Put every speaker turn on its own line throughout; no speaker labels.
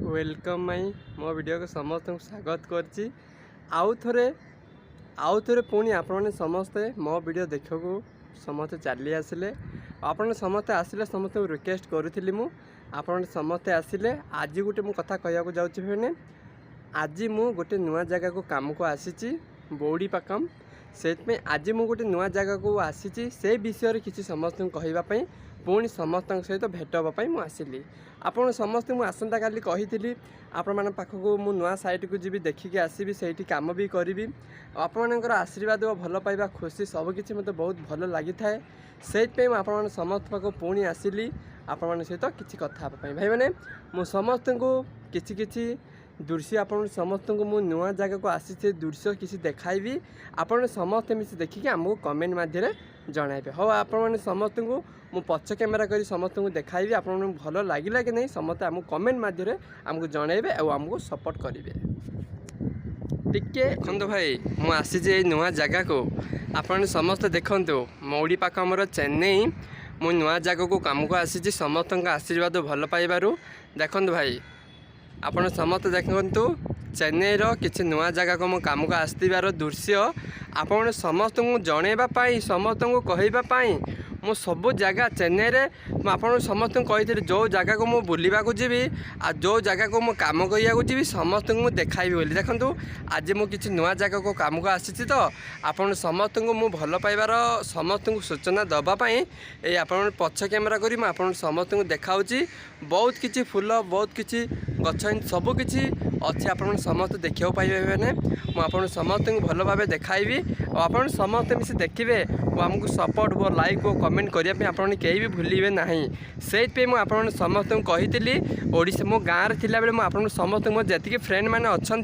Welcome my मो video को समस्त को स्वागत करछि। आउ थे पुणी आपने समस्ते मो वीडियो देखा समस्ते चली आसिले आपने समस्ते आसिले समस्त रिक्वेस्ट करी मु आपने समस्ते आसिले। आज गोटे मु कथा कहूँ जाऊँगी आज मु गोटे नुआ जगह को काम को आसी बौड़ी पाकम से आज मु गोटे नुआ जगह को आसी से विषय किसी समस्त कहवाई पुणी समस्त सहित भेट हाँपाई मुझे आसिली। आपड़ समस्ते मुझे आसंता काली कही आपण मान पाखक मु नुआ साइट को जी देखिकी आसबि से कम भी करी आपणकर आशीर्वाद और भल पाइबा खुशी सबकि मत बहुत भल लगी थाए से आपण समस्त पाख पुणी आसिली आपण सहित किसी कथा भाई मैंने मु समस्त को किसी दृश्य आपन समस्त को मु नुआ जगह को आसी से दृश्य किसी देखाइबी आपन समस्त मिसी देखिए आमको कमेंट माध्यम जनइबे। हाँ आपण समस्त को मु पछ कैमेरा करी समस्त को देखाइबी आपन भल लगिला कि नहीं समस्त आमको कमेंट माध्यम आमको जनइबे और आमको सपोर्ट करेंगे। टिके देखो भाई मु आसी नुआ जगह को आपन समस्त देखंतु मौड़ी पाख आमर चेन्नई मु नुआ जगह को काम को आसी समस्त आशीर्वाद भल पाइबारु देखंतु भाई आपण समस्त देखु चेन्नई किसी नुआ जगह को मो काम को आसबार दृश्य आपण समस्त को जनवाई समस्त को कहवाई मो सबू जगह चेन्नई रे आपन समस्त कही जो जगह को मु बुलवा जी आ जो जगह को मो काम करा जी समस्त को देखाइबी बोली देखूँ। आज मु किसी नुआ जगह को काम को आसी तो आपन समस्त को मु भल पाइबार समस्त को सूचना दवापाई ये आपन पछ कैमेरा करी आपन समस्त को देखाऊँ बहुत किसी फूल बहुत किसी गछ सबकि अच्छी आप समस्त देखा पाइबे मैंने मुझे समस्त को भल भाव देखाइबी और आप समस्त मिसी देखिए और आमको सपोर्ट और लाइक और कमेंट करने आपने कहीं भी भूलिए ना से मुझे समस्त को कही ओडिशा मो गाँव में थिला बेले मुझे समस्त मो जी फ्रेंड मैंने अच्छा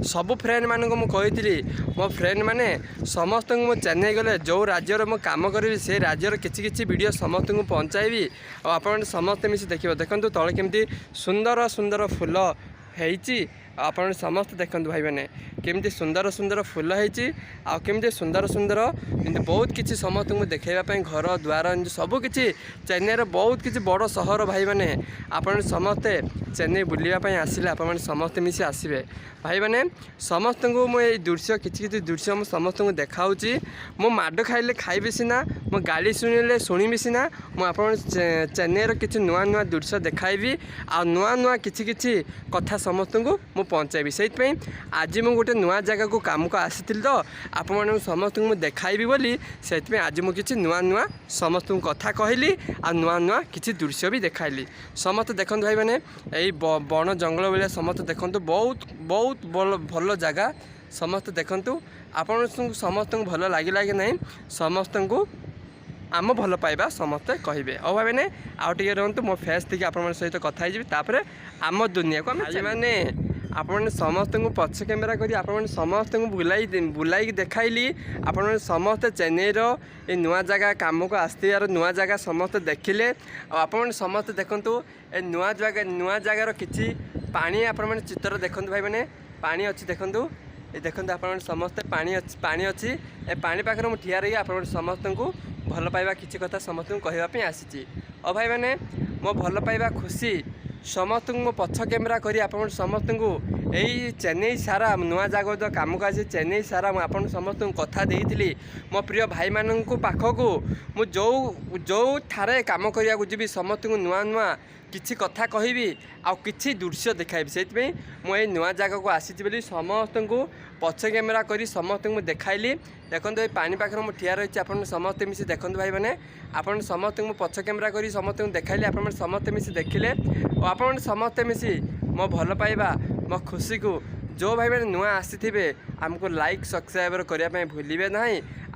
सबू फ्रेंड मानक मुझे मो फ्रेंड मैंने समस्त को चेन्नई गले जो राज्यर मो काम करी से राज्यर किसी वीडियो समस्त को पहुँचाइबी और आप समस्त मिसी देखिए देखो तले केमती सुंदर सुंदर फूल है आपन समस्त देखते भाई मैंने केमती सुंदर सुंदर फूल होती सुंदर सुंदर बहुत किसी समस्त को देखवाई घर द्वार सबकि चेन्नई बहुत किसी बड़ सहर भाई मैंने आपन समस्ते चेन्नई बुलवाई आसिले आप समस्त मिसी आसबे भाई मैंने समस्त को मुझे दृश्य किसी दृश्य मुझे समस्त को देखाऊँ मो माड खाइले खाइबी सीना मो गाड़ी शुणिले शुणिबी सीना मुझे चेन्नई किसी नुआ नुआ दृश्य देखाइबी आ नुआ नुआ किसी कथा समस्त को मु पहुँचाइबी से आज मु गोटे नुआ जगह को काम को आसी तो आप समस्त को देखाइबी बोली से आज मुझे किसी नुआ नुआ समस्त को कथा कहली आ नुआ नुआ किसी दृश्य भी देखाइली समस्त देखते भाई मैंने यही बण जंगल भाया समस्त देखते बहुत बहुत भल जगह समस्त देखु आपण समस्त को भल लगिला कि नहीं समस्त को आम भल पाइबा समस्ते कहे और भाई मैंने आउ टे रुँतु मो फेस थी आप सहित कथा होपर आम दुनिया को मैंने आपने समस्त को पछ कैमेरा करी आपने समस्त को बुलाई देखाइली आपने समस्त चेन्नई ये नुआ जगह काम को आसबार नुआ जगह समस्त देखिले आपने समस्त देखु ए नुआ जगार किसी पानी आपने चित्र देखते भाई मैंने पानी अच्छी देखु ये देखते आप समस्त पानी अच्छी ए पानी पाखे मुझे ठिया रही आप समस्त को भल पाइबा किसी कथा समस्त को कहवाई आसी और भाई मैंने मो भल पाइबा खुशी समस्त को मो पछ कैमेरा करी आप समस्त को यही चेन्नई सारा नुआ जगह जो काम को आसी चेन्नई सारा मुझे समस्त को कथा देती मो प्रिय भाई मान पाखक मु जो ठारे काम करा जी समस्त को नुआ नुआ किसी कथा कहबी आ किसी दृश्य देखाइबी से मुझे नुआ जगह को आसी समस्त को पछ कैमेरा करी समस्त को देखाइली देखो ये पानी पाखे मुझे ठिया रही आप समस्त मिसी देखते भाई मैंने आप समस्त को पछ कैमेरा करी समस्त को देखाइली आप समस्त मिसी देखिले और आप समस्त मिसी मो भल पाइबा मो खुशी को जो भाई मैंने नुआ आसी आमको लाइक सब्सक्राइब करने भूलिए ना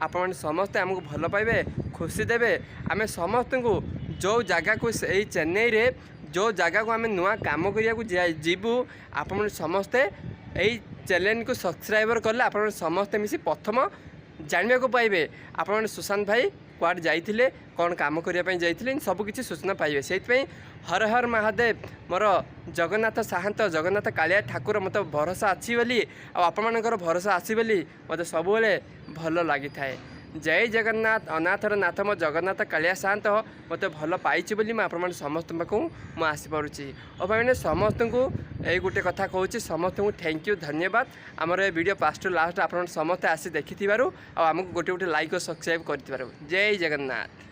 आप समस्ते आमको भल पाइबे खुशी देवे आम समस्त को जो जगह को यही चेन्नई रे जो जगह को आम नुआ काम करा जीवु आप समस्ते यही चैनल को सब्सक्राइबर कले आप समस्ते मिसी प्रथम जानवा को पाइबे आप सुशांत भाई कुआड जाइए कौन काम करने जाइए सबकि सूचना पाइबे से हर हर महादेव मोर जगन्नाथ साहंत जगन्नाथ कालिया ठाकुर मत भरोसा अच्छी बोली आपणकर भरोसा आसी बोली मत सब भल लगी थाए जय जगन्नाथ अनाथर नाथ मो जगन्नाथ कालिया शांत मत भल पाई बोली मैं आप समस्त पाक मुझे आसीपी और भाई समस्त को यही गोटे कथा कहूँ समस्त को थैंक यू धन्यवाद आमर ए वीडियो फास्ट टू लास्ट आप समस्त आसी देखि आमको गोटे गोटे लाइक और सब्सक्राइब कर जय जगन्नाथ।